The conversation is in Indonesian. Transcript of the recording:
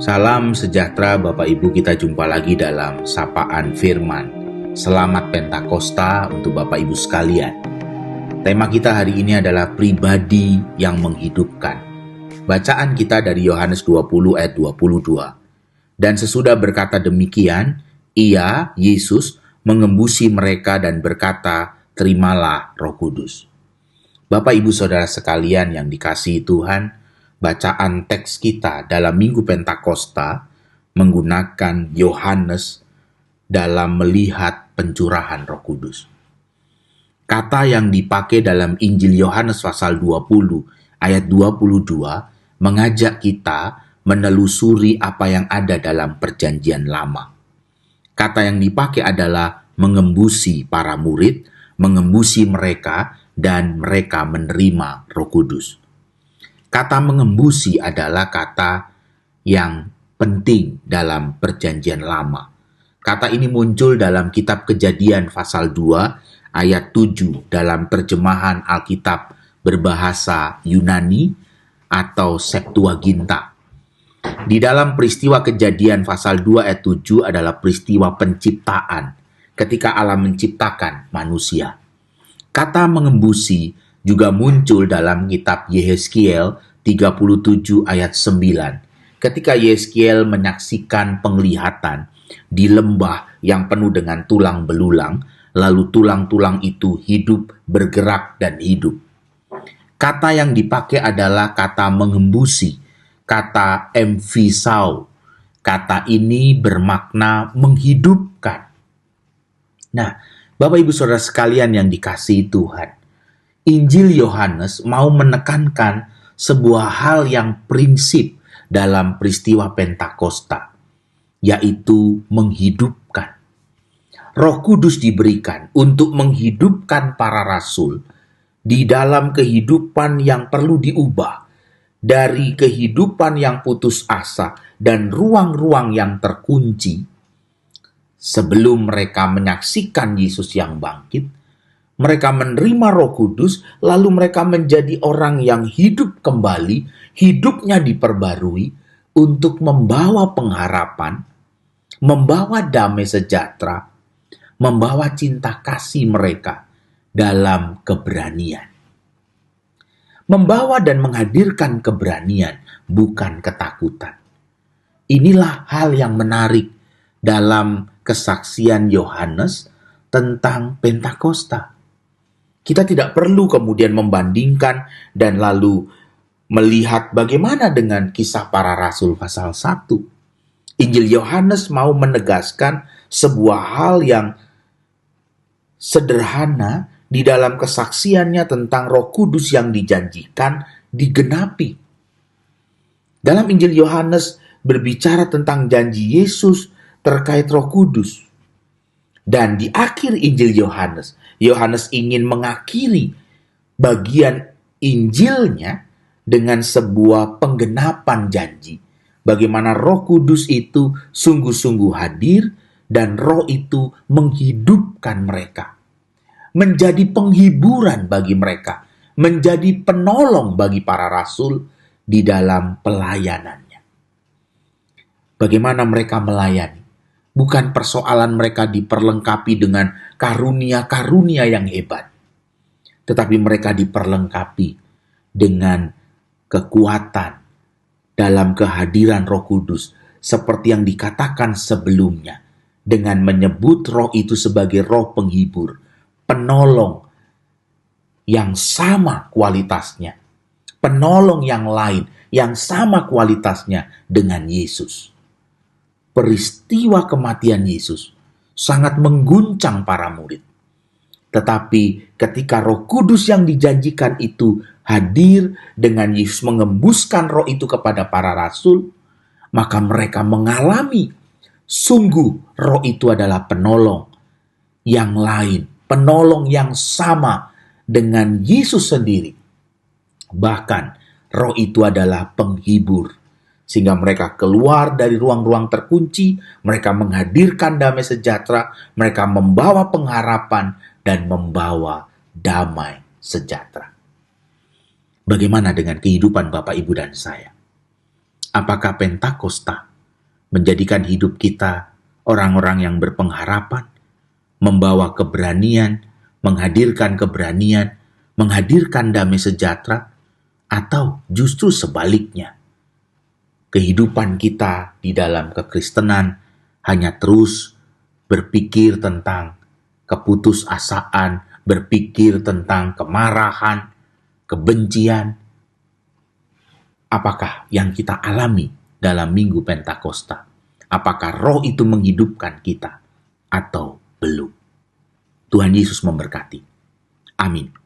Salam sejahtera Bapak Ibu, kita jumpa lagi dalam Sapaan Firman. Selamat Pentakosta untuk Bapak Ibu sekalian. Tema kita hari ini adalah pribadi yang menghidupkan. Bacaan kita dari Yohanes 20 ayat 22. Dan sesudah berkata demikian, ia, Yesus, mengembusi mereka dan berkata, terimalah Roh Kudus. Bapak Ibu Saudara sekalian yang dikasihi Tuhan, bacaan teks kita dalam Minggu Pentakosta menggunakan Yohanes dalam melihat pencurahan Roh Kudus. Kata yang dipakai dalam Injil Yohanes pasal 20 ayat 22 mengajak kita menelusuri apa yang ada dalam Perjanjian Lama. Kata yang dipakai adalah mengembusi para murid, mengembusi mereka, dan mereka menerima Roh Kudus. Kata mengembusi adalah kata yang penting dalam Perjanjian Lama. Kata ini muncul dalam kitab Kejadian pasal 2 ayat 7 dalam terjemahan Alkitab berbahasa Yunani atau Septuaginta. Di dalam peristiwa Kejadian pasal 2 ayat 7 adalah peristiwa penciptaan ketika Allah menciptakan manusia. Kata mengembusi juga muncul dalam kitab Yehezkiel 37 ayat 9. Ketika Yehezkiel menyaksikan penglihatan di lembah yang penuh dengan tulang belulang, lalu tulang-tulang itu hidup, bergerak, dan hidup. Kata yang dipakai adalah kata mengembusi, kata emfisau. Kata ini bermakna menghidupkan. Nah, Bapak Ibu Saudara sekalian yang dikasihi Tuhan, Injil Yohanes mau menekankan sebuah hal yang prinsip dalam peristiwa Pentakosta, yaitu menghidupkan. Roh Kudus diberikan untuk menghidupkan para rasul di dalam kehidupan yang perlu diubah, dari kehidupan yang putus asa dan ruang-ruang yang terkunci. Sebelum mereka menyaksikan Yesus yang bangkit, mereka menerima Roh Kudus, lalu mereka menjadi orang yang hidup kembali, hidupnya diperbarui untuk membawa pengharapan, membawa damai sejahtera, membawa cinta kasih mereka dalam keberanian. Membawa dan menghadirkan keberanian, bukan ketakutan. Inilah hal yang menarik dalam kesaksian Yohanes tentang Pentakosta. Kita tidak perlu kemudian membandingkan dan lalu melihat bagaimana dengan kisah para rasul pasal 1. Injil Yohanes mau menegaskan sebuah hal yang sederhana di dalam kesaksiannya tentang Roh Kudus yang dijanjikan digenapi. Dalam Injil Yohanes berbicara tentang janji Yesus terkait Roh Kudus. Dan di akhir Injil Yohanes, Yohanes ingin mengakhiri bagian Injilnya dengan sebuah penggenapan janji. Bagaimana Roh Kudus itu sungguh-sungguh hadir dan Roh itu menghidupkan mereka. Menjadi penghiburan bagi mereka. Menjadi penolong bagi para rasul di dalam pelayanannya. Bagaimana mereka melayani? Bukan persoalan mereka diperlengkapi dengan karunia-karunia yang hebat. Tetapi mereka diperlengkapi dengan kekuatan dalam kehadiran Roh Kudus. Seperti yang dikatakan sebelumnya. Dengan menyebut roh itu sebagai roh penghibur. Penolong yang sama kualitasnya. Penolong yang lain yang sama kualitasnya dengan Yesus. Peristiwa kematian Yesus sangat mengguncang para murid. Tetapi ketika Roh Kudus yang dijanjikan itu hadir dengan Yesus mengembuskan roh itu kepada para rasul, maka mereka mengalami sungguh roh itu adalah penolong yang lain, penolong yang sama dengan Yesus sendiri. Bahkan roh itu adalah penghibur. Sehingga mereka keluar dari ruang-ruang terkunci, mereka menghadirkan damai sejahtera, mereka membawa pengharapan, dan membawa damai sejahtera. Bagaimana dengan kehidupan Bapak, Ibu, dan saya? Apakah Pentakosta menjadikan hidup kita orang-orang yang berpengharapan, membawa keberanian, menghadirkan damai sejahtera, atau justru sebaliknya, kehidupan kita di dalam kekristenan hanya terus berpikir tentang keputusasaan, berpikir tentang kemarahan, kebencian. Apakah yang kita alami dalam Minggu Pentakosta? Apakah roh itu menghidupkan kita atau belum? Tuhan Yesus memberkati. Amin.